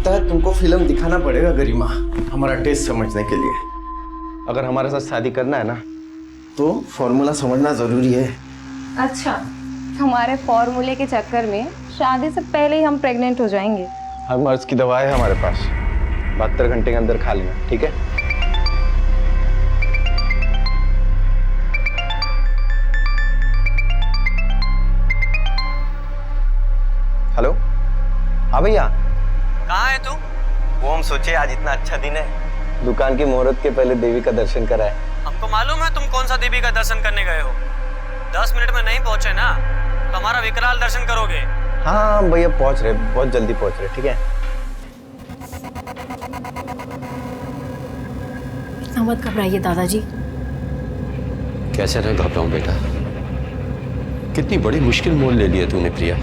लगता है तुमको फिल्म दिखाना पड़ेगा गरिमा, हमारा टेस्ट समझने के लिए। अगर हमारे साथ शादी करना है ना तो फॉर्मूला समझना जरूरी है। अच्छा, हमारे फॉर्मूले के चक्कर में शादी से पहले ही हम प्रेग्नेंट हो जाएंगे। हर मर्ज की दवा है हमारे पास, 72 घंटे के अंदर खा लेना, ठीक है? हेलो, हाँ भैया। कहाँ है तू? वो हम सोचे आज इतना अच्छा दिन है, दुकान की मुहूर्त के पहले देवी का दर्शन कराए। हमको मालूम है तुम कौन सा देवी का दर्शन करने गए हो। 10 मिनट में नहीं पहुंचे ना तो हमारा विकराल दर्शन करोगे। हाँ भैया पहुंच रहे, बहुत जल्दी पहुंच रहे, ठीक है? इतना मत घबराइए दादाजी। कैसे न घबराऊं बेटा, कितनी बड़ी मुश्किल मोल ले लिया तूने प्रिया।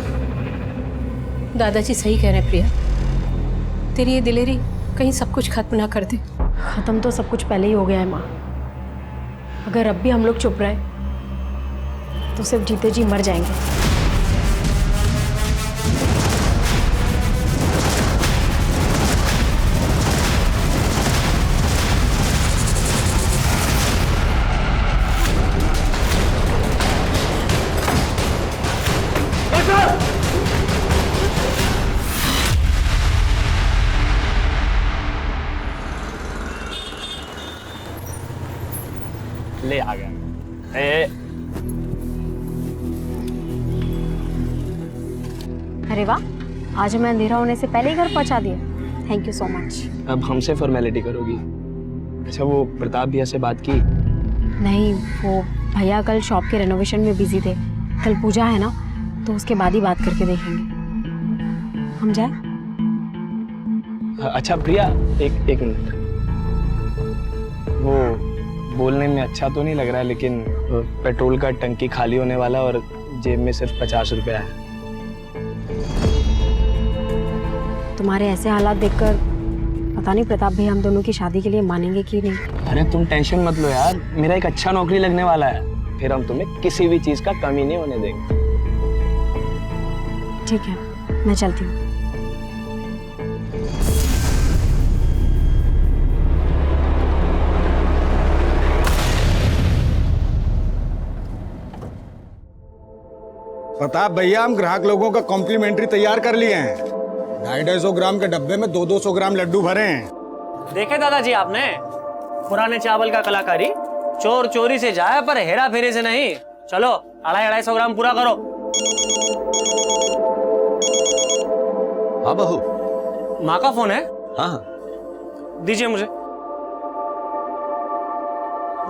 दादाजी सही कह रहे हैं प्रिया, तेरी ये दिलेरी कहीं सब कुछ खत्म ना कर दे। खत्म तो सब कुछ पहले ही हो गया है माँ। अगर अब भी हम लोग चुप रहे तो सिर्फ जीते जी मर जाएंगे। ले आ गया। अरे वाह, आज हमें अंधेरा होने से पहले ही घर पहुंचा दिया। Thank you so much. अब हमसे फॉर्मेलिटी करोगी? अच्छा, वो प्रताप भैया से बात की? नहीं, वो भैया कल शॉप के रेनोवेशन में बिजी थे। कल पूजा है ना, तो उसके बाद ही बात करके देखेंगे। हम जाए? अच्छा प्रिया, एक मिनट। वो बोलने में अच्छा तो नहीं लग रहा है, लेकिन पेट्रोल का टंकी खाली होने वाला और जेब में सिर्फ 50 रुपया है। तुम्हारे ऐसे हालात देखकर पता नहीं प्रताप भैया हम दोनों की शादी के लिए मानेंगे कि नहीं। अरे तुम टेंशन मत लो यार, मेरा एक अच्छा नौकरी लगने वाला है, फिर हम तुम्हें किसी भी चीज का कमी नहीं होने देंगे। ठीक है, मैं चलती हूँ। प्रताप भैया, हम ग्राहक लोगों का कॉम्प्लीमेंट्री तैयार कर लिए हैं। 250 ग्राम के डब्बे में 200 ग्राम लड्डू भरे हैं। देखे दादाजी आपने पुराने चावल का कलाकारी, चोर चोरी से जाए पर हेरा फेरी से नहीं। चलो 250 ग्राम पूरा करो। हाँ बहू। माँ का फोन है? हाँ दीजिए मुझे।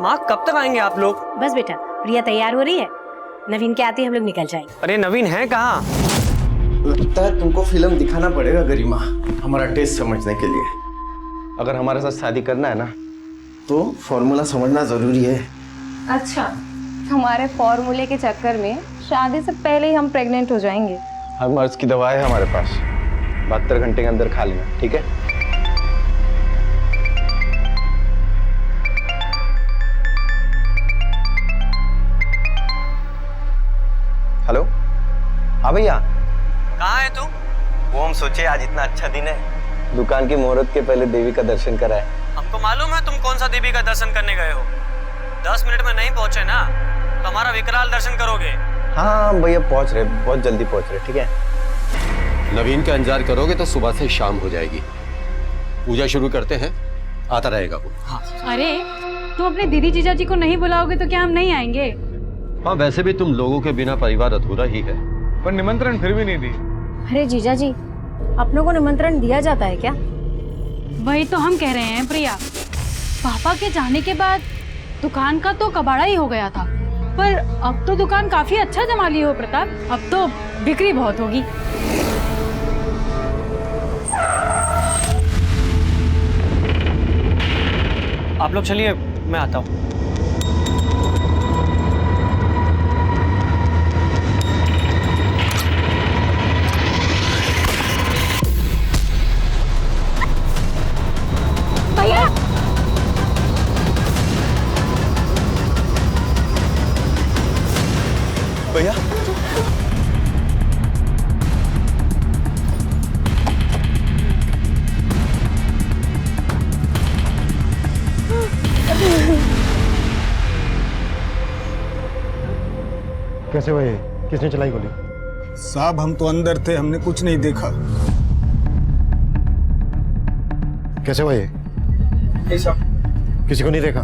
माँ कब तक आएंगे आप लोग? बस बेटा, प्रिया तैयार हो रही है, नवीन के आते ही हम लोग निकल जाएंगे। अरे नवीन है कहाँ? लगता है तुमको फिल्म दिखाना पड़ेगा गरिमा, हमारा टेस्ट समझने के लिए। अगर हमारे साथ शादी करना है ना तो फॉर्मूला समझना जरूरी है। अच्छा, हमारे फॉर्मूले के चक्कर में शादी से पहले ही हम प्रेग्नेंट हो जाएंगे। हर मर्ज की दवा है हमारे पास, 72 घंटे के अंदर खा लेना, ठीक है? हेलो, हाँ भैया। कहाँ है तू? वो हम सोचे आज इतना अच्छा दिन है, दुकान की मुहूर्त के पहले देवी का दर्शन कराए। हमको मालूम है तुम कौन सा देवी का दर्शन करने गए हो। 10 मिनट में नहीं पहुंचे ना तो हमारा विकराल दर्शन करोगे। हाँ भैया पहुंच रहे, बहुत जल्दी पहुंच रहे, ठीक है? नवीन का इंतजार करोगे तो सुबह से शाम हो जाएगी। पूजा शुरू करते हैं, आता रहेगा वो। अरे तुम अपने दीदी जीजा जी को नहीं बुलाओगे तो क्या हम नहीं आएंगे? हाँ वैसे भी तुम लोगों के बिना परिवार अधूरा ही है। पर निमंत्रण फिर भी नहीं दी। अरे जीजा जी, अपनों को निमंत्रण दिया जाता है क्या? वही तो हम कह रहे हैं प्रिया। पापा के जाने के बाद दुकान का तो कबाड़ा ही हो गया था, पर अब तो दुकान काफी अच्छा जमा ली हो प्रताप। अब तो बिक्री बहुत होगी। आप लोग चलिए, मैं आता हूँ। भैया कैसे हुए? किसने चलाई गोली? साहब हम तो अंदर थे, हमने कुछ नहीं देखा। कैसे हुए? किसी को नहीं देखा?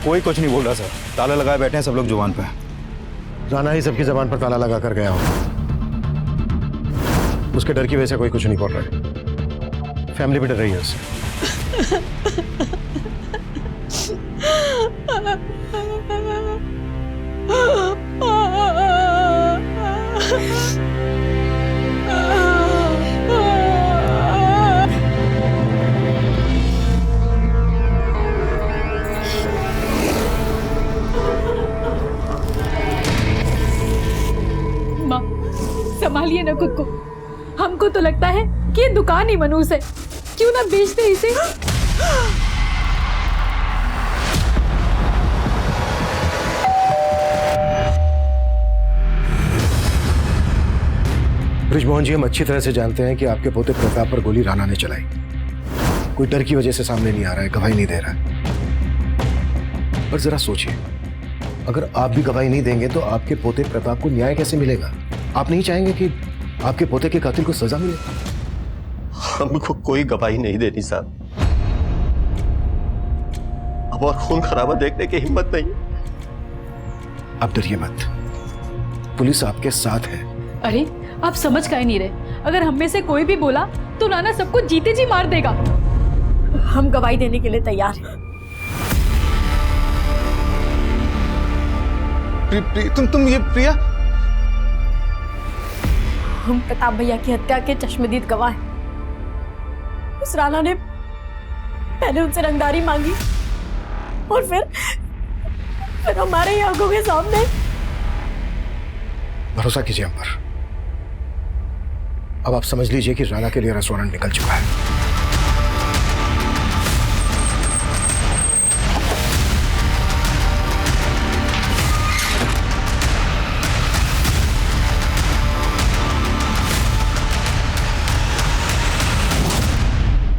कोई कुछ नहीं बोल रहा सर, ताला लगाए बैठे हैं सब लोग जुबान पे। राणा ही सबकी जबान पर ताला लगा कर गया हो। उसके डर की वजह से कोई कुछ नहीं बोल रहा है। फैमिली भी डर रही है उससे। माँ, संभालिए ना खुद को। हमको तो लगता है कि ये दुकान ही मनूस है, क्यों ना बेचते इसे। ब्रिजमोहन जी, हम अच्छी तरह से जानते हैं कि आपके पोते प्रताप पर गोली राणा ने चलाई। कोई डर की वजह से सामने नहीं आ रहा है, गवाही नहीं दे रहा है। पर जरा सोचिए, अगर आप भी गवाही नहीं देंगे तो आपके पोते प्रताप को न्याय कैसे मिलेगा? आप नहीं चाहेंगे कि आपके पोते के कातिल को सजा मिले? हमको कोई गवाही नहीं देनी साहब। अब और खून खराबा देखने की हिम्मत नहीं। आप डरिए मत, पुलिस आपके साथ है। अरे आप समझ का ही नहीं रहे। अगर हम में से कोई भी बोला तो राणा सबको जीते जी मार देगा। हम गवाही देने के लिए तैयार हैं। तुम ये प्रिया? हम प्रताप भैया की हत्या के चश्मदीद गवाह हैं। उस राणा ने पहले उनसे रंगदारी मांगी और फिर हमारे ही आंखों के सामने। भरोसा कीजिए हम पर। अब आप समझ लीजिए कि राणा के लिए अरेस्ट वारंट निकल चुका है।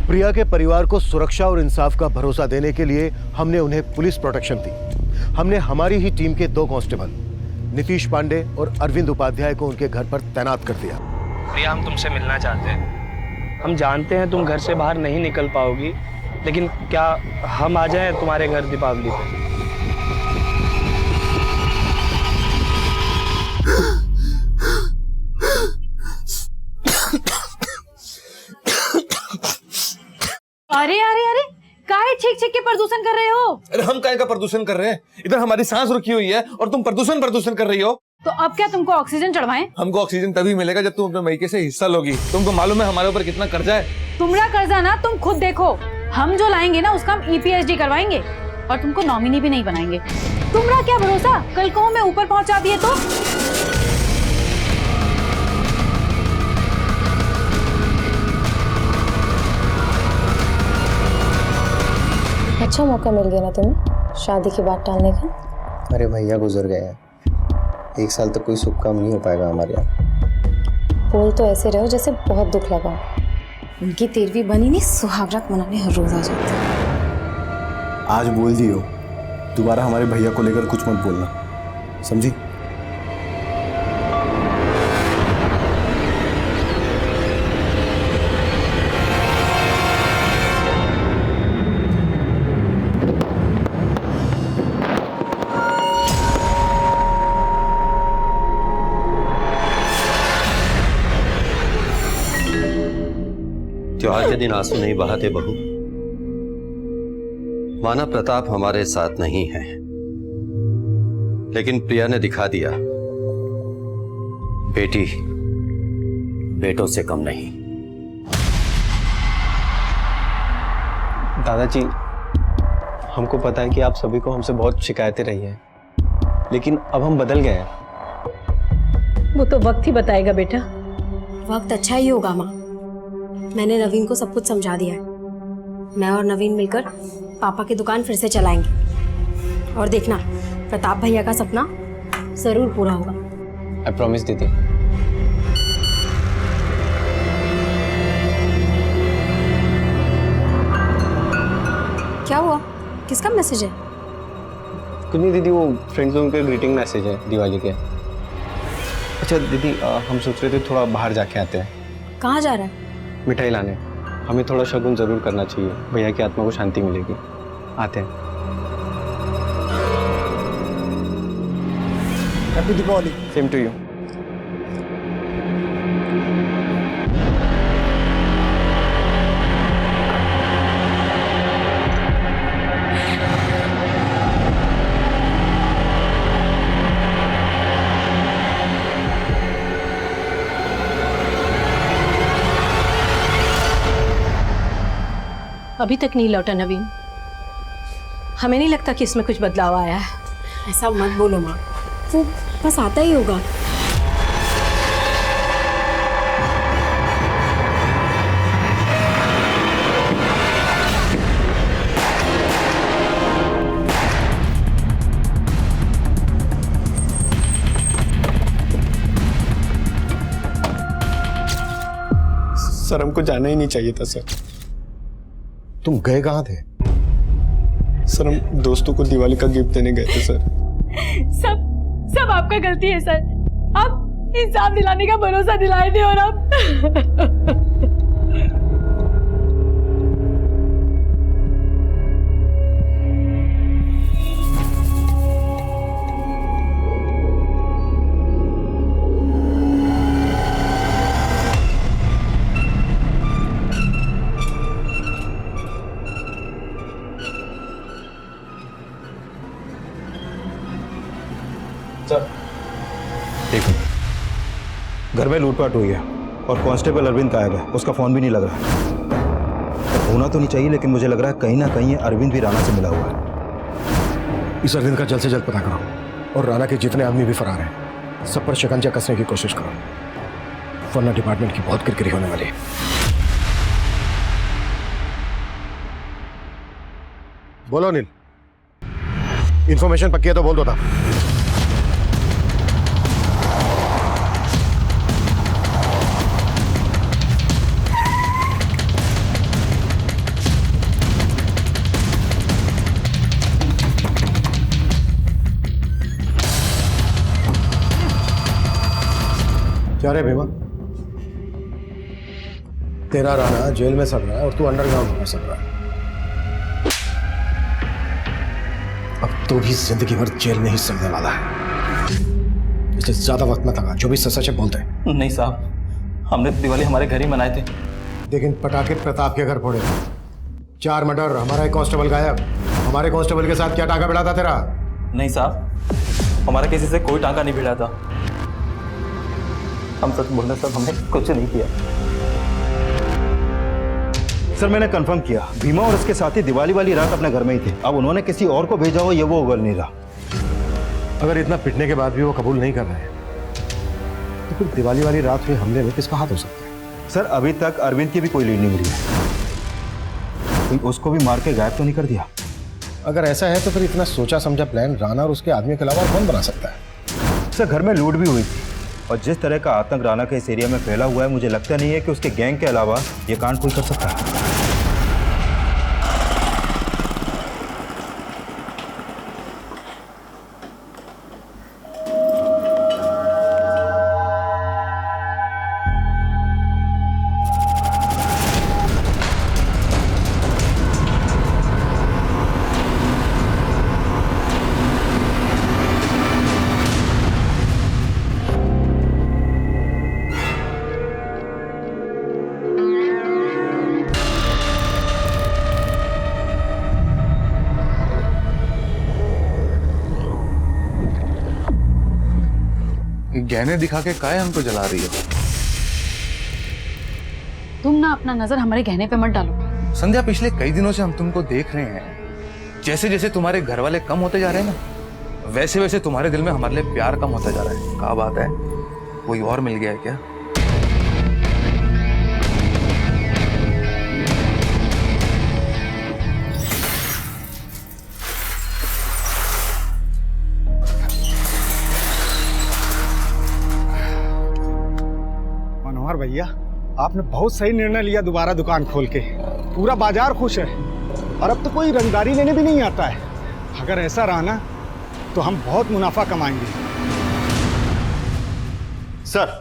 प्रिया के परिवार को सुरक्षा और इंसाफ का भरोसा देने के लिए हमने उन्हें पुलिस प्रोटेक्शन दी। हमने हमारी ही टीम के 2 कांस्टेबल नीतीश पांडे और अरविंद उपाध्याय को उनके घर पर तैनात कर दिया। प्रिया, हम तुमसे मिलना चाहते हैं। हम जानते हैं तुम घर से बाहर नहीं निकल पाओगी, लेकिन क्या हम आ जाएं तुम्हारे घर दीपावली पे? अरे अरे अरे, काहे छींक छींक के प्रदूषण कर रहे हो? अरे हम काहे का प्रदूषण कर रहे हैं? इधर हमारी सांस रुकी हुई है और तुम प्रदूषण कर रही हो। तो अब क्या तुमको ऑक्सीजन चढ़वाएं? हमको ऑक्सीजन तभी मिलेगा जब तुम अपने मईके से हिस्सा लोगी। तुमको मालूम है हमारे ऊपर कितना कर्जा है? तुम्हारा कर्जा ना तुम खुद देखो। हम जो लाएंगे ना उसका हम EPHD करवाएंगे और तुमको नॉमिनी भी नहीं बनाएंगे। तुम्हारा क्या भरोसा, कल को मैं ऊपर पहुंचा दिए तो? अच्छा मौका मिल गया ना तुम्हें शादी की बात टालने का। अरे भैया गुजर गए हैं, 1 साल तक कोई शुभ काम नहीं हो पाएगा हमारे यहाँ। बोल तो ऐसे रहो जैसे बहुत दुख लगा। उनकी 13वीं बनी नहीं, सुहागरात मनाने हर रोज आ जाती है। आज बोल दियो, दोबारा हमारे भैया को लेकर कुछ मत बोलना, समझी? त्योहार के दिन आंसू नहीं बहाते बहू। माना प्रताप हमारे साथ नहीं है, लेकिन प्रिया ने दिखा दिया बेटी बेटों से कम नहीं। दादाजी, हमको पता है कि आप सभी को हमसे बहुत शिकायतें रही हैं, लेकिन अब हम बदल गए हैं। वो तो वक्त ही बताएगा बेटा। वक्त अच्छा ही होगा माँ। मैंने नवीन को सब कुछ समझा दिया है। मैं और नवीन मिलकर पापा की दुकान फिर से चलाएंगे और देखना प्रताप भैया का सपना जरूर पूरा होगा। आई प्रॉमिस दीदी। क्या हुआ? किसका मैसेज है? कुछ नहीं दीदी, वो फ्रेंड्स लोगों के ग्रीटिंग मैसेज है दिवाली के। अच्छा दीदी, हम सोच रहे थे थोड़ा बाहर जाके आते हैं। कहाँ जा रहा है? मिठाई लाने। हमें थोड़ा शगुन ज़रूर करना चाहिए, भैया की आत्मा को शांति मिलेगी। आते हैं। Happy Deepavali. Same to you. अभी तक नहीं लौटा नवीन। हमें नहीं लगता कि इसमें कुछ बदलाव आया है। ऐसा मत बोलो माँ, वो बस आता ही होगा। सर हमको जाना ही नहीं चाहिए था सर। तुम गए कहाँ थे? सर हम दोस्तों को दिवाली का गिफ्ट देने गए थे सर। सब आपका गलती है सर। आप इंसाफ दिलाने का भरोसा दिलाए थे और आप देखो, घर में लूटपाट हुई है और कांस्टेबल अरविंद गायब है, उसका फोन भी नहीं लग रहा। होना तो नहीं चाहिए, लेकिन मुझे लग रहा है कहीं ना कहीं अरविंद भी राणा से मिला हुआ है। इस अरविंद का जल्द से जल्द पता करो और राणा के जितने आदमी भी फरार हैं सब पर शिकंजा कसने की कोशिश करो, वरना डिपार्टमेंट की बहुत किरकिरी होने वाली है। बोलो अनिल, इंफॉर्मेशन पक्की है तो बोल दो था। क्या रे भीमा, तेरा राणा जेल में सड़ रहा है और तू अंडरग्राउंड में सड़ रहा है। अब तो भी जिंदगी भर जेल में ही सड़ने वाला है। इससे ज्यादा वक्त मत लगा, जो भी सच है बोलते हैं। नहीं साहब, हमने दिवाली हमारे घर ही मनाए थे। लेकिन पटाखे प्रताप के घर फोड़े, 4 मर्डर, हमारा एक कांस्टेबल गायब। हमारे कांस्टेबल के साथ क्या टांका भिड़ा था तेरा? नहीं साहब, हमारा किसी से कोई टांका नहीं भिड़ा था। हम सच बोल रहे सर, हमने कुछ नहीं किया। सर मैंने कंफर्म किया, भीमा और उसके साथी दिवाली वाली रात अपने घर में ही थे। अब उन्होंने किसी और को भेजा हो ये वो उगल नहीं रहा। अगर इतना पिटने के बाद भी वो कबूल नहीं कर रहे हैं तो फिर दिवाली वाली रात हुए हमले में किसका हाथ हो सकता है? सर अभी तक अरविंद की भी कोई लीड नहीं मिली है। कोई उसको भी मार के गायब तो नहीं कर दिया? अगर ऐसा है तो फिर इतना सोचा समझा प्लान राणा और उसके आदमी के अलावा कौन बना सकता है? सर घर में लूट भी हुई थी और जिस तरह का आतंक राणा के इस एरिया में फैला हुआ है, मुझे लगता नहीं है कि उसके गैंग के अलावा ये कांड कोई कर सकता है। गहने दिखा के काहे हमको जला रही हो? तुम ना अपना नजर हमारे गहने पे मत डालो। संध्या, पिछले कई दिनों से हम तुमको देख रहे हैं। जैसे जैसे तुम्हारे घर वाले कम होते जा रहे हैं ना, वैसे वैसे तुम्हारे दिल में हमारे लिए प्यार कम होता जा रहा है। क्या बात है, कोई और मिल गया है क्या? भैया, आपने बहुत सही निर्णय लिया दोबारा दुकान खोल के। पूरा बाजार खुश है। और अब तो कोई रंगदारी लेने भी नहीं आता है। अगर ऐसा रहा ना तो हम बहुत मुनाफा कमाएंगे। सर,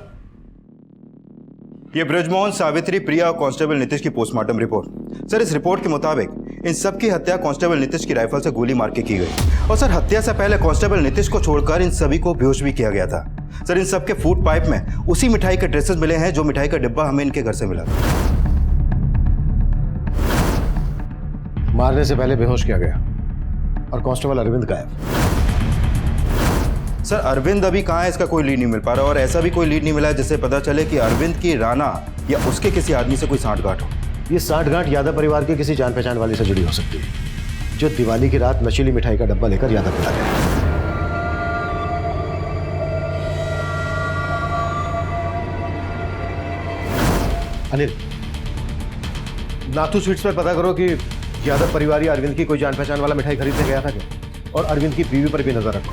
ये ब्रजमोहन, सावित्री, प्रिया और कांस्टेबल नीतीश की पोस्टमार्टम रिपोर्ट। सर, इस रिपोर्ट के मुताबिक इन सबकी हत्या कांस्टेबल नीतीश की राइफल से गोली मार के की गई। और सर, हत्या से पहले कांस्टेबल नीतीश को छोड़कर इन सभी को बेहोश भी किया गया था। सर, इन सबके फूड पाइप में उसी मिठाई के ड्रेसेस मिले हैं जो मिठाई का डिब्बा हमें इनके घर से मिला था। मारने से पहले बेहोश किया गया और कांस्टेबल अरविंद गायब। सर, अरविंद अभी कहाँ है इसका कोई लीड नहीं मिल पा रहा, और ऐसा भी कोई लीड नहीं मिला है जिससे पता चले कि अरविंद की राणा या उसके किसी आदमी से कोई सांठगांठ हो। ये सांठगांठ यादव परिवार के किसी जान पहचान वाले से जुड़ी हो सकती है, जो दिवाली की रात नशीली मिठाई का डब्बा लेकर यादव को आ गया। अनिल, नाथू स्वीट्स पर पता करो कि यादव परिवार या अरविंद की कोई जान पहचान वाला मिठाई खरीदने गया था क्या, और अरविंद की बीवी पर भी नजर रखो।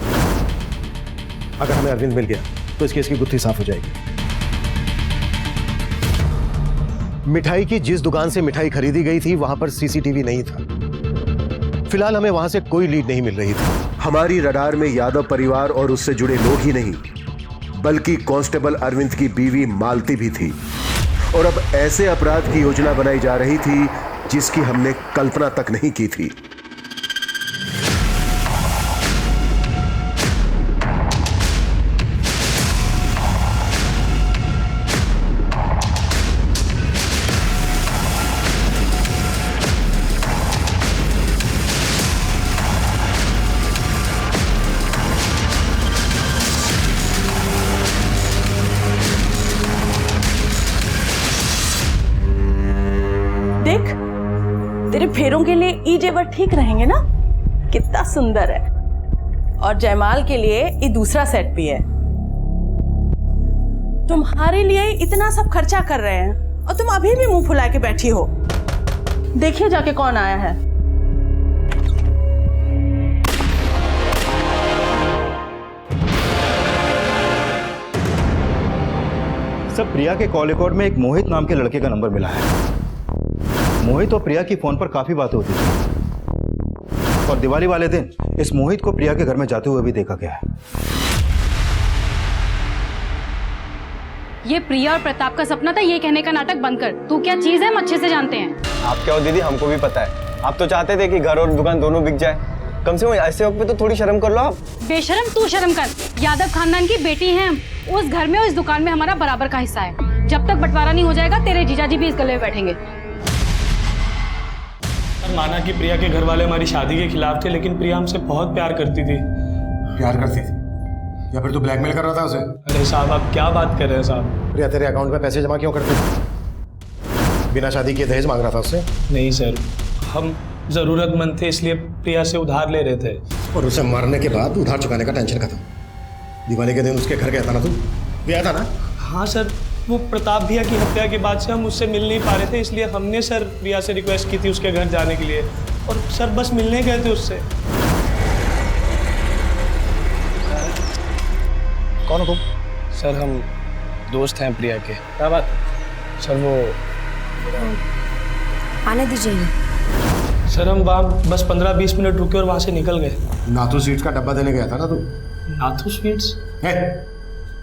अगर हमें अरविंद मिल गया तो इस केस की गुत्थी साफ हो जाएगी। मिठाई की जिस दुकान से मिठाई खरीदी गई थी वहां पर सीसीटीवी नहीं था। फिलहाल हमें वहां से कोई लीड नहीं मिल रही थी। हमारी रडार में यादव परिवार और उससे जुड़े लोग ही नहीं, बल्कि कांस्टेबल अरविंद की बीवी मालती भी थी। और अब ऐसे अपराध की योजना बनाई जा रही थी जिसकी हमने कल्पना तक नहीं की थी। देख, तेरे फेरों के लिए ई जेवर ठीक रहेंगे ना? कितना सुंदर है। और जयमाल के लिए ये दूसरा सेट भी है। तुम्हारे लिए इतना सब खर्चा कर रहे हैं और तुम अभी भी मुंह फुला के बैठी हो। देखिए जाके कौन आया है। सब प्रिया के कॉल रिकॉर्ड में एक मोहित नाम के लड़के का नंबर मिला है। मोहित और प्रिया की फोन पर काफी बातें होती थी, और दिवाली वाले दिन इस मोहित को प्रिया के घर में जाते हुए भी देखा गया है। ये प्रिया और प्रताप का सपना था, ये कहने का नाटक बंद कर। तू क्या चीज है, हम अच्छे से जानते हैं। आप क्या हो दीदी, हमको भी पता है। आप तो चाहते थे कि घर और दुकान दोनों बिक जाए। कम से कम ऐसे वक्त पे तो थोड़ी शर्म कर लो आप। बेशरम तू शर्म कर। यादव खानदान की बेटी हैं हम। उस घर में और इस दुकान में हमारा बराबर का हिस्सा है। जब तक बंटवारा नहीं हो जाएगा तेरे जीजाजी भी इस गले में बैठेंगे। माना कि प्रिया के घर वाले हमारी शादी के खिलाफ थे, लेकिन प्रिया हमसे बहुत प्यार करती थी। प्यार करती थी या फिर तू ब्लैकमेल कर रहा था उसे? अरे साहब, आप क्या बात कर रहे हैं साहब? प्रिया तेरे अकाउंट में पैसे जमा क्यों करती थी? बिना शादी किए दहेज मांग रहा था उससे? नहीं सर, हम जरूरतमंद थे इसलिए प्रिया से उधार ले रहे थे। और उसे मारने के बाद उधार चुकाने का टेंशन खत्म। दिवाली के दिन उसके घर गया था ना, तू गया था ना? हाँ सर, वो प्रताप भैया की हत्या के बाद से हम उससे मिल नहीं पा रहे थे, इसलिए हमने सर प्रिया से रिक्वेस्ट की थी उसके घर जाने के लिए, और सर बस मिलने गए थे उससे। कौन हो तुम? सर हम दोस्त हैं प्रिया के। क्या बात? सर वो आने दीजिए। सर हम वहाँ बस 15-20 मिनट रुके और वहाँ से निकल गए। नाथू स्वीट्स का डब्बा देने गया था ना तू? नाथू स्वीट्स?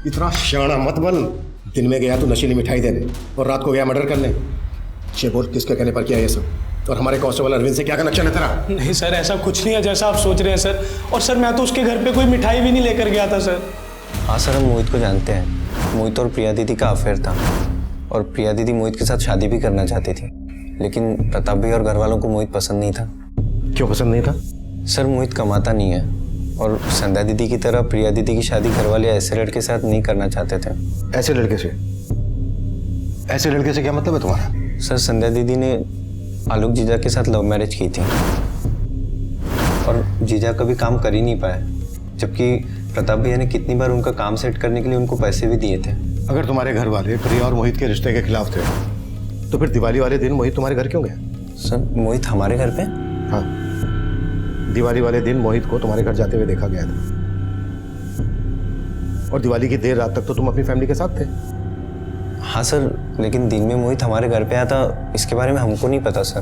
इतना शाना मत बन। दिन में गया तू नशीली मिठाई देने और रात को गया मर्डर करने। बोल, किसके कहने पर किया ये सब? और हमारे कांस्टेबल अरविंद से क्या कनेक्शन है तेरा? नहीं सर, ऐसा कुछ नहीं है जैसा आप सोच रहे हैं सर। और सर मैं तो उसके घर पे कोई मिठाई भी नहीं लेकर गया था सर। हाँ सर, हम मोहित को जानते हैं। मोहित और प्रिया दीदी का अफेयर था, और प्रिया दीदी मोहित के साथ शादी भी करना चाहती थी, लेकिन प्रताप भैया और घर वालों को मोहित पसंद नहीं था। क्यों पसंद नहीं था? सर मोहित कमाता नहीं है, और संध्या दीदी की तरह प्रिया दीदी की शादी घर वाले ऐसे लड़के के साथ नहीं करना चाहते थे। ऐसे लड़के से? ऐसे लड़के से क्या मतलब है तुम्हारा? सर संध्या दीदी ने आलोक जीजा के साथ लव मैरिज की थी, और जीजा कभी काम कर ही नहीं पाए, जबकि प्रताप भैया ने कितनी बार उनका काम सेट करने के लिए उनको पैसे भी दिए थे। अगर तुम्हारे घर वाले प्रिया और मोहित के रिश्ते के खिलाफ थे तो फिर दिवाली वाले दिन मोहित तुम्हारे घर क्यों गया? सर मोहित हमारे घर पे? हाँ, दिवाली वाले दिन मोहित को तुम्हारे घर जाते हुए देखा गया था, और दिवाली की देर रात तक तो तुम अपनी फैमिली के साथ थे। हाँ सर, लेकिन दिन में मोहित हमारे घर पे आया था, इसके बारे में हमको नहीं पता सर।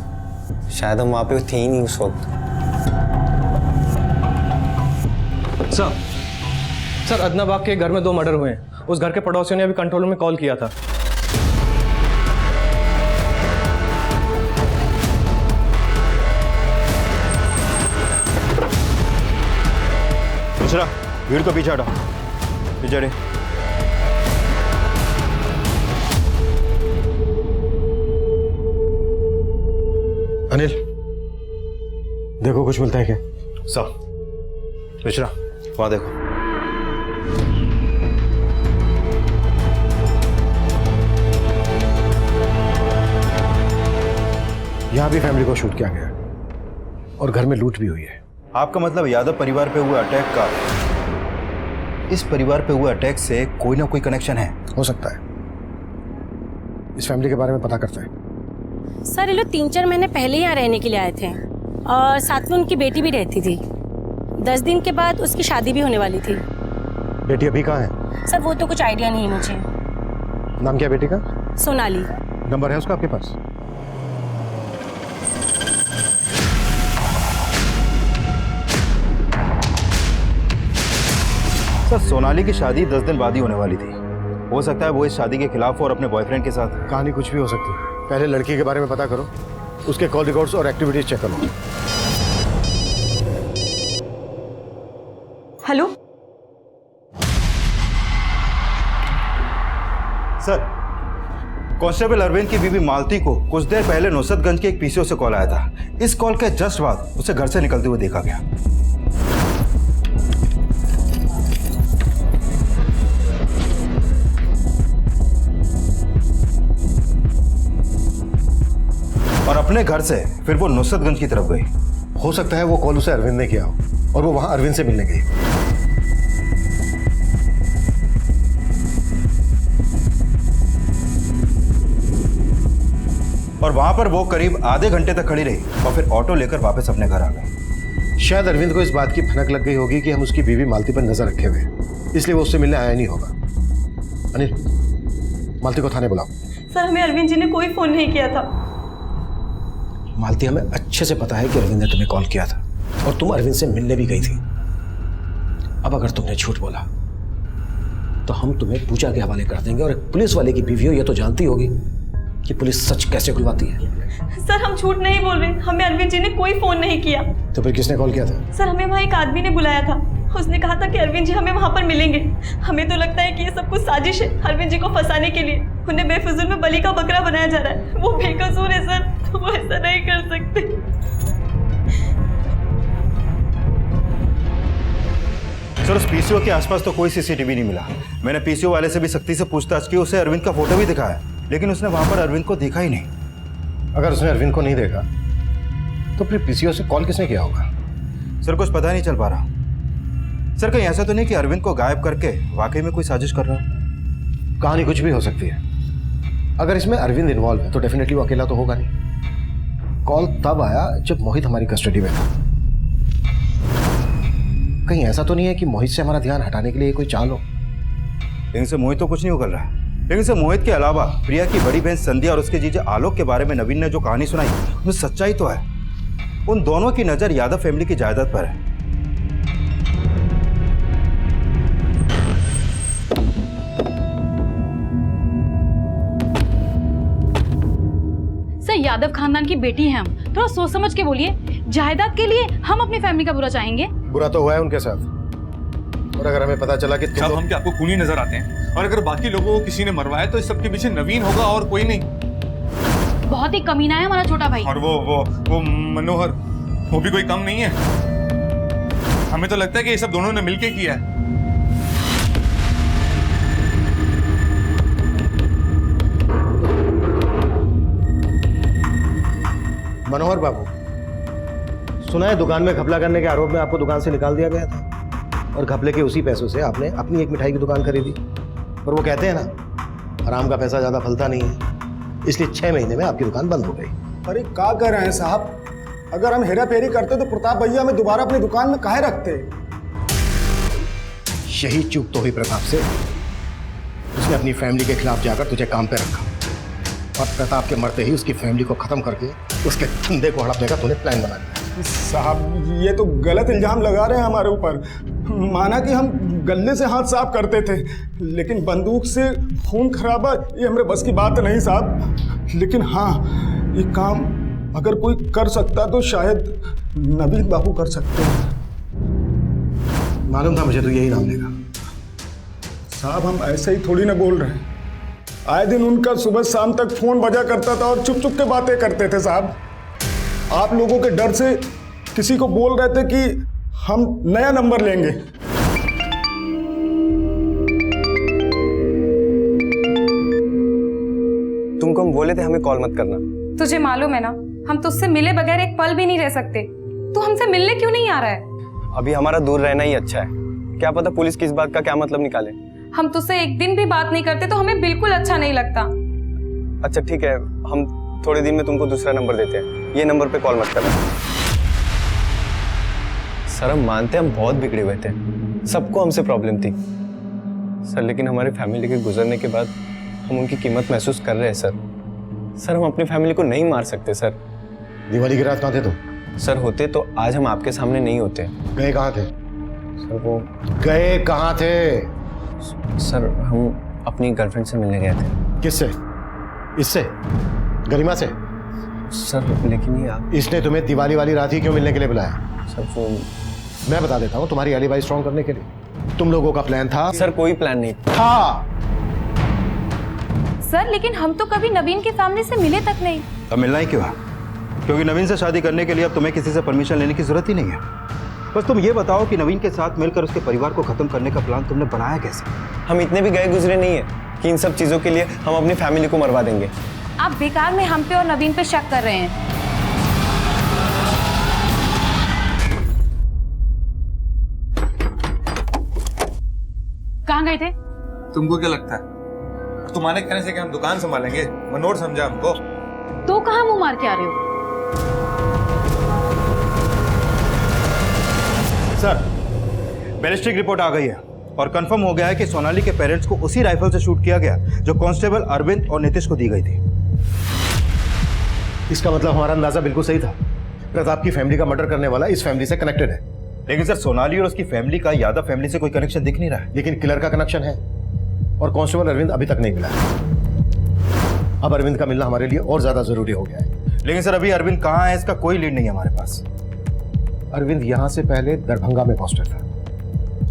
शायद हम वहाँ पे थे ही नहीं उस वक्त। सर अदना बाग के घर में 2 मर्डर हुए हैं। उस घर के पड़ोसियों ने अभी कंट्रोल रूम में कॉल किया था। दूसरा भीड़ को पीछे हटाओ, पीछे हटे। अनिल, देखो कुछ मिलता है क्या? सर मिश्रा, वहां देखो। यहां भी फैमिली को शूट किया गया और घर में लूट भी हुई है। आपका मतलब यादव परिवार पे हुए अटैक का इस परिवार पे हुए अटैक से कोई ना कोई कनेक्शन है? हो सकता है। इस फैमिली के बारे में पता करते हैं। सर ये लोग 3-4 महीने पहले यहाँ रहने के लिए आए थे और साथ में उनकी बेटी भी रहती थी। 10 दिन के बाद उसकी शादी भी होने वाली थी। बेटी अभी कहाँ है? सर वो तो कुछ आइडिया नहीं है मुझे। नाम क्या बेटी का? सोनाली। नंबर है उसका आपके पास? सर सोनाली की शादी 10 दिन बाद ही होने वाली थी। हो सकता है वो इस शादी के खिलाफ और अपने बॉयफ्रेंड के साथ। कहानी कुछ भी हो सकती है। पहले लड़की के बारे में पता करो, उसके कॉल रिकॉर्ड्स और एक्टिविटीज चेक करो। हेलो सर, कांस्टेबल अरविंद की बीवी मालती को कुछ देर पहले नुसरतगंज के एक पीसीओ से कॉल आया था। इस कॉल के जस्ट बाद उसे घर से निकलते हुए देखा गया। और अपने घर से फिर वो नुसरतगंज की तरफ गई। हो सकता है वो कॉल उसे अरविंद ने किया हो और वो वहां अरविंद से मिलने गई। और वहां पर वो करीब आधे घंटे तक खड़ी रही और फिर ऑटो लेकर वापस अपने घर आ गई। शायद अरविंद को इस बात की भनक लग गई होगी कि हम उसकी बीवी मालती पर नजर रखे हुए, इसलिए वो उससे मिलने आया नहीं होगा। अनिल, मालती को थाने बुलाओ। सर हमें अरविंद जी ने कोई फोन नहीं किया था। मालती, हमें अच्छे से पता है कि अरविंद ने तुम्हें कॉल किया था और तुम अरविंद से मिलने भी गई थी। अब अगर तुमने झूठ बोला तो हम तुम्हें पूजा के हवाले कर देंगे। और एक पुलिस वाले की बीवी हो, ये तो जानती होगी कि पुलिस सच कैसे खुलवाती है। सर हम झूठ नहीं बोल रहे, हमें अरविंद जी ने कोई फोन नहीं किया। तो फिर किसने कॉल किया था? सर हमें वहाँ एक आदमी ने बुलाया था। उसने कहा था कि अरविंद जी हमें वहाँ पर मिलेंगे। हमें तो लगता है कि ये सब कुछ साजिश है अरविंद जी को फंसाने के लिए। उन्हें बेफिजूल में बलि का बकरा बनाया जा रहा है। वो बेकसूर है सर, वो ऐसा नहीं कर सकते। सर उस पीसीओ के आसपास तो कोई सीसीटीवी नहीं मिला। मैंने पीसीओ वाले से भी सख्ती से पूछताछ की, उसे अरविंद का फोटो भी दिखाया, लेकिन उसने वहां पर अरविंद को देखा ही नहीं। अगर उसने अरविंद को नहीं देखा तो फिर पीसीओ से कॉल किसने किया होगा? सर कुछ पता नहीं चल पा रहा। सर कहीं ऐसा तो नहीं कि अरविंद को गायब करके वाकई में कोई साजिश कर रहा हो? कहानी कुछ भी हो सकती है। अगर इसमें अरविंद इन्वॉल्व है तो डेफिनेटली वो अकेला तो होगा नहीं। कॉल तब आया जब मोहित हमारी कस्टडी में था। कहीं ऐसा तो नहीं है कि मोहित से हमारा ध्यान हटाने के लिए कोई चाल हो? लेकिन से मोहित तो कुछ नहीं कर रहा है। लेकिन से मोहित के अलावा प्रिया की बड़ी बहन संध्या और उसके जीजे आलोक के बारे में नवीन ने जो कहानी सुनाई उसमें सच्चाई तो है। उन दोनों की नजर यादव फैमिली की जायदाद पर है। सर यादव खानदान की बेटी हैं हम, थोड़ा सोच समझ के बोलिए। जायदाद के लिए हम अपनी फैमिली का बुरा चाहेंगे? बुरा तो हुआ है उनके साथ। और अगर हमें पता चला कि जब हम क्या आपको खूनी नजर आते हैं, और अगर बाकी लोगों को किसी ने मरवाया तो इस सबके पीछे नवीन होगा और कोई नहीं। बहुत ही कमीना है हमारा छोटा भाई। और वो मनोहर, वो भी कोई कम नहीं है। हमें तो लगता है कि ये सब दोनों ने मिलके किया है। मनोहर बाबू, सुना है दुकान में घपला करने के आरोप में आपको दुकान से निकाल दिया गया था और घपले के उसी पैसों से आपने अपनी एक मिठाई की दुकान खरीदी। और वो कहते हैं ना, आराम का पैसा ज्यादा फलता नहीं है, इसलिए 6 महीने में आपकी दुकान बंद हो गई। अरे क्या कर रहे हैं साहब? अगर हम हेरा फेरी करते तो प्रताप भैया हमें दोबारा अपनी दुकान में काहे रखते? यही चूक तो हुई प्रताप से। उसने अपनी फैमिली के खिलाफ जाकर तुझे काम पे रखा और प्रताप के मरते ही उसकी फैमिली को खत्म करके उसके धंधे को हड़पने का तूने प्लान बना दिया। साहब ये तो गलत इल्जाम लगा रहे हैं हमारे ऊपर। माना कि हम गले से हाथ साफ करते थे, लेकिन बंदूक से खून खराबा ये हमारे बस की बात नहीं साहब। लेकिन हाँ, ये काम अगर कोई कर सकता तो शायद नवीन बाबू कर सकते हैं। मालूम था मुझे तो यही नाम लेगा। साहब हम ऐसे ही थोड़ी ना बोल रहे हैं। आए दिन उनका सुबह शाम तक फोन बजा करता था और चुप चुप के बातें करते थे साहब। आप लोगों के डर से किसी को बोल रहे थे कि हम नया नंबर लेंगे। तुमको हम बोले थे हमें कॉल मत करना। तुझे मालूम है ना, हम तुझसे मिले बगैर एक पल भी नहीं रह सकते। तू हमसे मिलने क्यों नहीं आ रहा है? अभी हमारा दूर रहना ही अच्छा है। क्या पता पुलिस किस बात का क्या मतलब निकाले। हम तुझसे एक दिन भी बात नहीं करते तो हमें बिल्कुल अच्छा नहीं लगता। अच्छा ठीक है, हम थोड़े दिन में तुमको दूसरा नंबर देते हैं। ये नंबर पे कॉल मत करना। सर हम मानते हैं हम बहुत बिगड़े हुए थे, सबको हमसे प्रॉब्लम थी सर, लेकिन हमारी फैमिली के गुजरने के बाद हम उनकी कीमत महसूस कर रहे हैं सर। सर हम अपनी फैमिली को नहीं मार सकते सर। दिवाली की रात कहाँ थे तुम? सर होते तो आज हम आपके सामने नहीं होते। गए कहाँ थे? सर वो गए कहाँ थे? सर हम अपनी गर्लफ्रेंड से मिलने गए थे। किससे? इससे? गरिमा से? सर लेकिन ये आप, इसने तुम्हें दिवाली वाली रात ही क्यों मिलने के लिए बुलाया? सर वो मैं बता देता हूँ, तुम्हारी एलिबाई स्ट्रॉन्ग करने के लिए। तुम लोगों का प्लान था। सर कोई प्लान नहीं था। सर लेकिन हम तो कभी नवीन की फैमिली से मिले तक नहीं। अब मिलना ही क्यों है? क्योंकि नवीन से शादी करने के लिए अब तुम्हें किसी से परमिशन लेने की जरूरत ही नहीं है। बस तुम ये बताओ कि नवीन के साथ मिलकर उसके परिवार को खत्म करने का प्लान तुमने बनाया कैसे? हम इतने भी गए गुजरे नहीं है कि इन सब चीजों के लिए हम अपनी फैमिली को मरवा देंगे। आप बेकार में हम पे और नवीन पे शक कर रहे हैं। कहाँ गए थे? तुमको क्या लगता है तुम्हारे कहने से कि हम दुकान संभालेंगे? मनोहर समझा हमको। तो कहाँ मुंह मार के आ रहे हो? सर बैलिस्टिक रिपोर्ट आ गई है और कंफर्म हो गया है कि सोनाली के पेरेंट्स को उसी राइफल से शूट किया गया जो कांस्टेबल अरविंद और नीतीश को दी गई थी। इसका मतलब हमारा अंदाजा बिल्कुल सही था। प्रताप की फैमिली का मर्डर करने वाला इस फैमिली से कनेक्टेड है। लेकिन सर सोनाली और उसकी फैमिली का यादव फैमिली से कोई कनेक्शन दिख नहीं रहा है। लेकिन किलर का कनेक्शन है और कांस्टेबल अरविंद अभी तक नहीं मिला है। अब अरविंद का मिलना हमारे लिए और ज्यादा जरूरी हो गया है। लेकिन सर अभी अरविंद कहाँ है इसका कोई लीड नहीं है हमारे पास। अरविंद यहाँ से पहले दरभंगा में पोस्टेड था।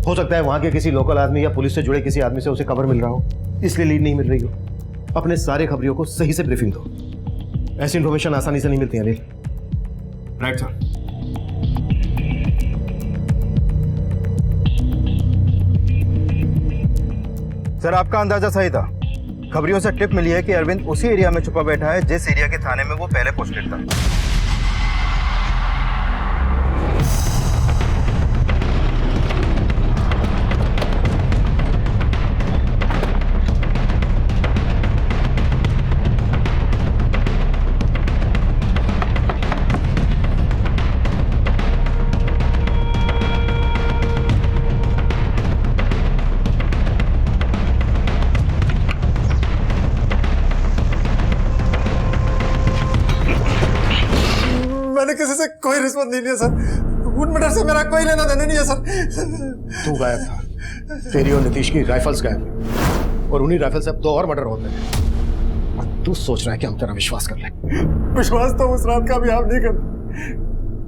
हो सकता है वहां के किसी लोकल आदमी या पुलिस से जुड़े किसी आदमी से उसे खबर मिल रहा हो, इसलिए लीड नहीं मिल रही हो। अपने सारे खबरियों को सही से ब्रीफिंग दो। ऐसी इंफॉर्मेशन आसानी से नहीं मिलती है। Right sir. सर आपका अंदाजा सही था। खबरियों से टिप मिली है कि अरविंद उसी एरिया में छुपा बैठा है जिस एरिया के थाने में वो पहले पोस्टेड था। मैंने किसी से कोई रिश्वत नहीं लिया सर। उन मर्डर से मेरा कोई लेना देना नहीं है सर। तू गायब था, तेरी और नीतीश की राइफल्स गायब हुई और उन्हीं राइफल से अब 2 और मर्डर होते हैं और तू सोच रहा है कि हम तेरा विश्वास कर लें। विश्वास तो उस रात का भी आप नहीं कर,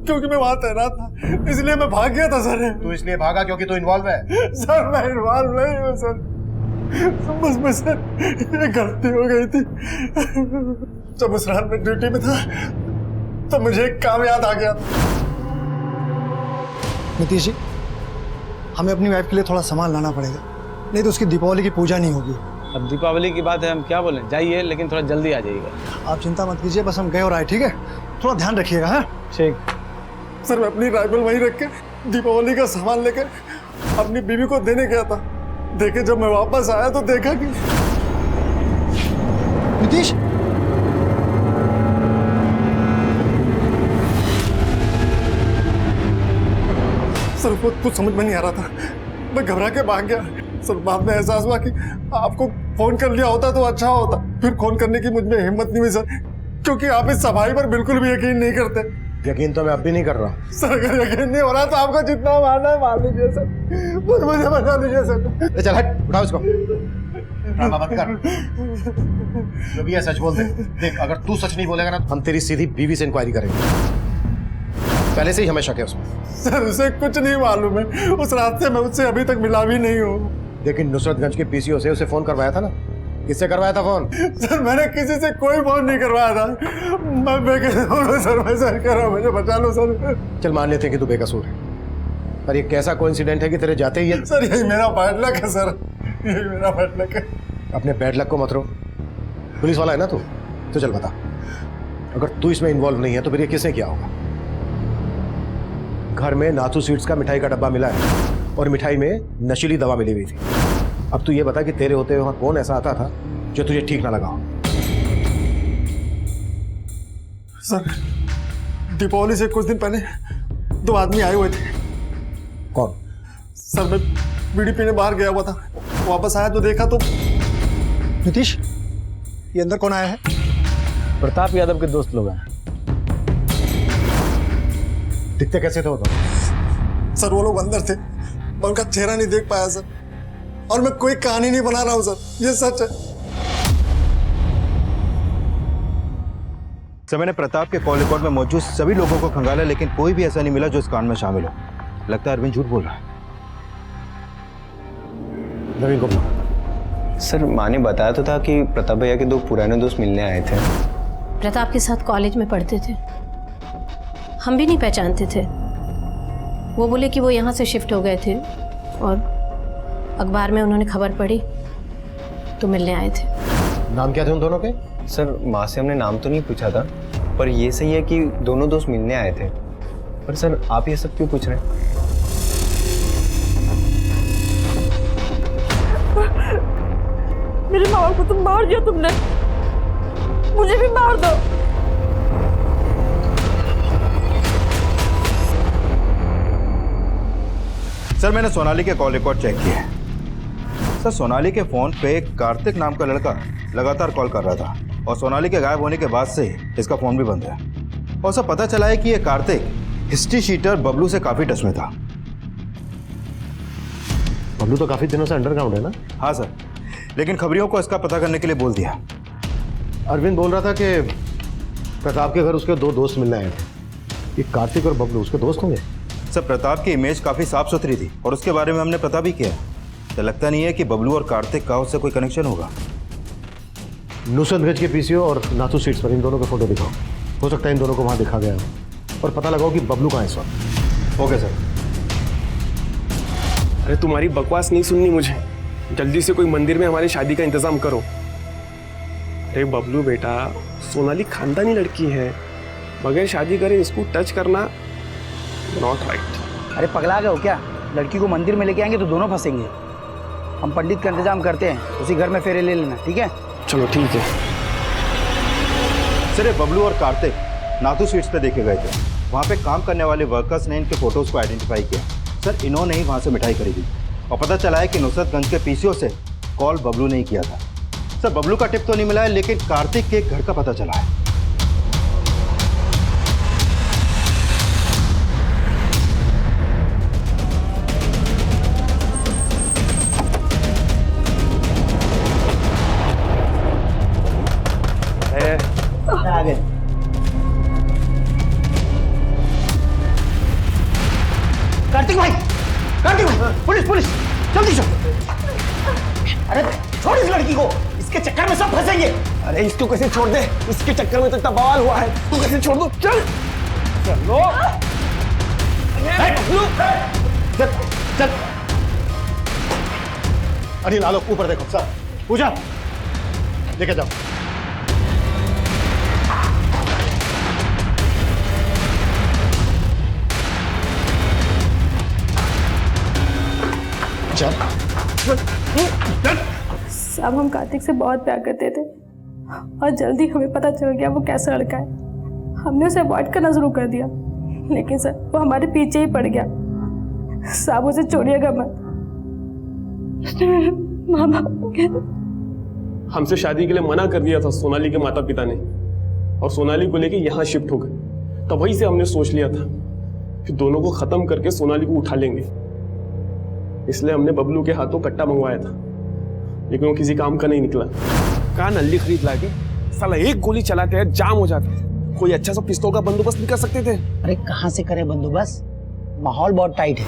क्योंकि मैं वहां तैनात था इसलिए मैं भाग गया था सर। तू इसलिए भागा क्योंकि तू इन्वॉल्व है? सर मैं इन्वॉल्व नहीं हूँ सर, बस मुझसे ये गलती हो गई थी। जब उस रात में ड्यूटी में था तो मुझे एक काम याद आ गया। नीतीश जी, हमें अपनी वाइफ के लिए थोड़ा सामान लाना पड़ेगा, नहीं तो उसकी दीपावली की पूजा नहीं होगी। अब दीपावली की बात है, हम क्या बोलें, जाइए लेकिन थोड़ा जल्दी आ जाइएगा। आप चिंता मत कीजिए, बस हम गए और आए, ठीक है? थोड़ा ध्यान रखिएगा। हाँ ठीक। सर मैं अपनी राइफल वहीं रख के दीपावली का सामान लेकर अपनी बीवी को देने गया था। देखे जब मैं वापस आया तो देखा कि नीतीश, सर वो कुछ समझ में नहीं आ रहा था, मैं घबरा के भाग गया। सर बाद में एहसास हुआ कि आपको फोन कर लिया होता तो अच्छा होता। फिर फोन करने की मुझ में हिम्मत नहीं हुई सर, क्योंकि आप इस सफाई पर बिल्कुल भी यकीन नहीं करते। यकीन तो मैं अब भी नहीं कर रहा हूँ। सर अगर यकीन नहीं हो रहा तो आपको जितना मारना है मार लीजिए सर, मुझे बचा लीजिए सर। चल हट, उठाओ इसको। ड्रामा मत कर, जो भी है सच बोल दे। देख, अगर तू सच नहीं बोलेगा ना, हम तेरी सीधी बीवी से इंक्वायरी करेंगे। पहले से ही हमें शक है उसमें। सर उसे कुछ नहीं मालूम है, उस रात से मैं उससे अभी तक मिला भी नहीं हूँ। लेकिन नुसरतगंज के पीसीओ से उसे फोन करवाया था ना? किससे करवाया था फोन? सर मैंने किसी से कोई फोन नहीं करवाया था। मैं बेकसूर हूँ सर, मैं सर कह रहा हूँ, मुझे बचा लो सर। चल मान लेते हैं कि तू बेकसूर है, पर ये कैसा कोइंसिडेंट है कि तेरे जाते ही ये... सर यही मेरा बैड लक है सर, यही मेरा बैड लक है। अपने बैड लक को मत रो, पुलिस वाला है ना तू, तो चल बता, अगर तू इसमें इन्वॉल्व नहीं है तो फिर ये किसने किया होगा? घर में नाथू स्वीट्स का मिठाई का डब्बा मिला है और मिठाई में नशीली दवा मिली हुई थी। अब तू ये बता कि तेरे होते वहां कौन ऐसा आता था जो तुझे ठीक ना लगा हो? सर दीपावली से कुछ दिन पहले 2 आदमी आए हुए थे। कौन? सर मैं बीड़ी पीने बाहर गया हुआ था, वापस आया तो देखा तो... नीतीश, ये अंदर कौन आया है? प्रताप यादव के दोस्त लोग हैं। दिखते कैसे थे वो तो? सर वो लोग अंदर थे, मैं उनका चेहरा नहीं देख पाया सर, और मैं कोई कहानी नहीं बना रहा हूं सर, ये सच है। सर मैंने प्रताप के कॉल रिकॉर्ड में मौजूद सभी लोगों को खंगाला, लेकिन कोई भी ऐसा नहीं मिला जो इस कांड में शामिल हो। लगता है अरविंद झूठ बोल रहा है। नवीन को सर माँ ने बताया तो था कि प्रताप भैया के 2 पुराने दोस्त मिलने आए थे। प्रताप के साथ कॉलेज में पढ़ते थे, हम भी नहीं पहचानते थे। वो बोले कि वो यहाँ से शिफ्ट हो गए थे और अखबार में उन्होंने खबर पढ़ी तो मिलने आए थे। नाम क्या थे उन दोनों के? सर माँ से हमने नाम तो नहीं पूछा था, पर ये सही है कि दोनों दोस्त मिलने आए थे। पर सर आप ये सब क्यों पूछ रहे हैं? मेरे मामा को तुम मार दिया तुमने, मुझे भी मार दो। सर मैंने सोनाली के कॉल रिकॉर्ड चेक किया है। सर सोनाली के फोन पे कार्तिक नाम का लड़का लगातार कॉल कर रहा था और सोनाली के गायब होने के बाद से इसका फोन भी बंद है। और सर पता चला है कि ये कार्तिक हिस्ट्री शीटर बबलू से काफी टच में था। बबलू तो काफी दिनों से अंडरग्राउंड है ना? हाँ सर, लेकिन खबरियों को इसका पता करने के लिए बोल दिया। अरविंद बोल रहा था कि प्रताप के घर उसके 2 दोस्त मिलने आए थे। ये कार्तिक और बबलू उसके दोस्त होंगे? सर प्रताप की इमेज काफी साफ सुथरी थी और उसके बारे में हमने पता भी किया, तो लगता नहीं है कि बबलू और कार्तिक का उससे कोई कनेक्शन होगा। नुसरतगंज के पीसीओ और नाथू स्वीट्स पर इन दोनों के फोटो दिखाओ, हो सकता है इन दोनों को वहां दिखा गया हो, और पता लगाओ कि बबलू कहाँ है इस वक्त। Okay sir. अरे तुम्हारी बकवास नहीं सुननी मुझे, जल्दी से कोई मंदिर में हमारी शादी का इंतजाम करो। अरे बबलू बेटा, सोनाली खानदानी लड़की है, बगैर शादी करे इसको टच करना नॉट राइट। अरे पगला गए हो क्या? लड़की को मंदिर में लेके आएंगे तो दोनों फंसेंगे। हम पंडित का इंतजाम करते हैं, उसी घर में फेरे ले लेना, ठीक है? चलो ठीक है। सर ये बबलू और कार्तिक नाथू स्वीट्स पे देखे गए थे। वहाँ पे काम करने वाले वर्कर्स ने इनके फोटोज को आइडेंटिफाई किया। सर इन्होंने ही वहाँ से मिठाई खरीदी और पता चला है कि नुसरतगंज के पीसीओ से कॉल बबलू ने ही किया था। सर बबलू का टिप तो नहीं मिला है, लेकिन कार्तिक के घर का पता चला है। कार्तिक भाई, पुलिस पुलिस, जल्दी चलो। अरे छोड़ इस लड़की को, इसके चक्कर में सब फंसेंगे। अरे इसको कैसे छोड़ दे, इसके चक्कर में तो इतना बवाल हुआ है, तू कैसे छोड़ दो? चल चलो। चल चल। अनिल आलोक ऊपर देखो। सर पूजा लेके जाओ। साहब हम कार्तिक से बहुत प्यार करते थे और जल्दी हमें पता चल गया वो कैसा लड़का है। हमने उसे अवॉइड करना शुरू कर दिया, लेकिन सर वो हमारे पीछे ही पड़ गया। साहब उसे छोड़िएगा मत। माँ बाप हमसे शादी के लिए मना कर दिया था सोनाली के माता पिता ने, और सोनाली को लेके यहाँ शिफ्ट हो गए। तब वहीं से हमने सोच लिया था कि दोनों को खत्म करके सोनाली को उठा लेंगे। इसलिए हमने बबलू के हाथों कट्टा मंगवाया था, लेकिन वो किसी काम का नहीं निकला। कहा नल्ली खरीद लाके साला एक गोली चलाते हैं जाम हो जाता है। कोई अच्छा सा पिस्तौल का बंदोबस्त नहीं कर सकते थे? अरे कहाँ से करे बंदोबस्त, माहौल बहुत टाइट है।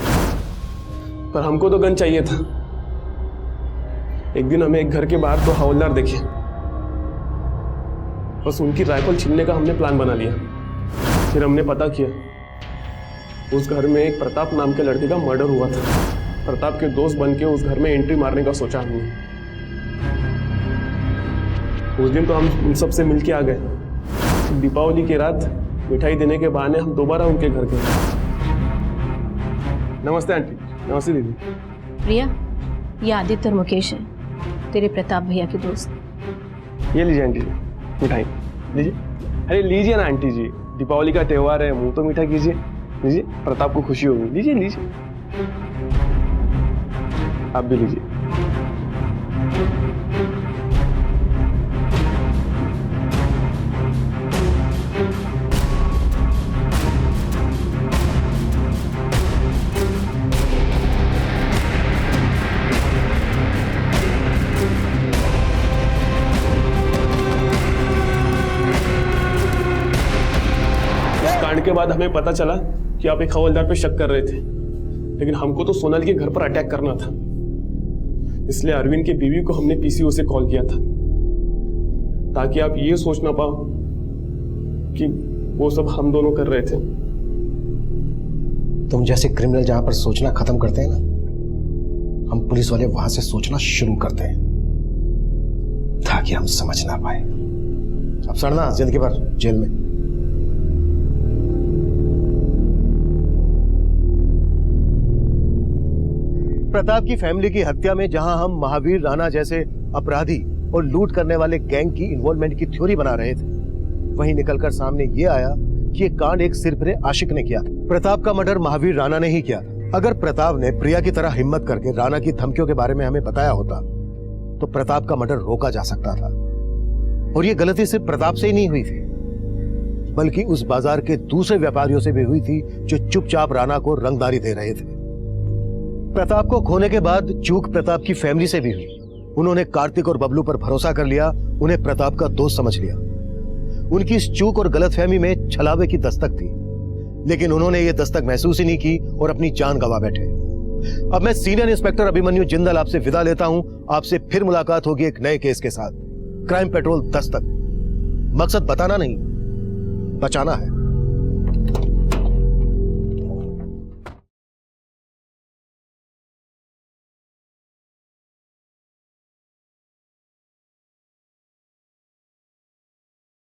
पर हमको तो गन चाहिए था। एक दिन हमें एक घर के बाहर 2 हवलदार देखे, बस उनकी राइफल छीनने का हमने प्लान बना लिया। फिर हमने पता किया उस घर में एक प्रताप नाम के लड़के का मर्डर हुआ था। प्रताप के दोस्त बन के उस घर में एंट्री मारने का सोचा हमने। उस दिन तो हम उन सब से मिलके आ गए। दीपावली की रात मिठाई देने के बहाने हम दोबारा उनके घर गए। नमस्ते आंटी। नमस्ते दीदी। प्रिया, ये आदित्य और मुकेश है, तेरे प्रताप भैया के दोस्त। ये लीजिए आंटी जी मिठाई लीजिए। अरे लीजिए ना आंटी जी, दीपावली का त्योहार है, मुंह तो मीठा कीजिए। लीजिए, प्रताप को खुशी होगी। लीजिए लीजिए, आप भी लीजिए। के बाद हमें पता चला कि आप एक हवलदार पे शक कर रहे थे, लेकिन हमको तो सोनाली के घर पर अटैक करना था। इसलिए अरविंद की बीवी को हमने पीसीओ से कॉल किया था, ताकि आप ये सोच ना पाओ कि वो सब हम दोनों कर रहे थे। तुम जैसे क्रिमिनल जहां पर सोचना खत्म करते हैं ना, हम पुलिस वाले वहां से सोचना शुरू करते हैं, ताकि हम समझ ना पाए। अब सड़ना जिंदगी भर जेल में। प्रताप की फैमिली की हत्या में जहां हम महावीर राणा जैसे अपराधी और लूट करने वाले गैंग की इन्वॉल्वमेंट की थ्योरी बना रहे थे, वहीं निकलकर सामने ये आया कि ये कांड एक सिरफिरे आशिक ने किया। प्रताप का मर्डर महावीर राणा ने ही किया। अगर प्रताप ने प्रिया की तरह हिम्मत करके राणा की धमकियों के बारे में हमें बताया होता तो प्रताप का मर्डर रोका जा सकता था। और ये गलती सिर्फ प्रताप से ही नहीं हुई थी, बल्कि उस बाजार के दूसरे व्यापारियों से भी हुई थी जो चुपचाप राणा को रंगदारी दे रहे थे। प्रताप को खोने के बाद चूक प्रताप की फैमिली से भी हुई। उन्होंने कार्तिक और बबलू पर भरोसा कर लिया, उन्हें प्रताप का दोस्त समझ लिया। उनकी इस चूक और गलतफहमी में छलावे की दस्तक थी, लेकिन उन्होंने ये दस्तक महसूस ही नहीं की और अपनी जान गंवा बैठे। अब मैं सीनियर इंस्पेक्टर अभिमन्यु जिंदल आपसे विदा लेता हूं। आपसे फिर मुलाकात होगी एक नए केस के साथ। क्राइम पेट्रोल दस्तक, मकसद बताना नहीं, बचाना है।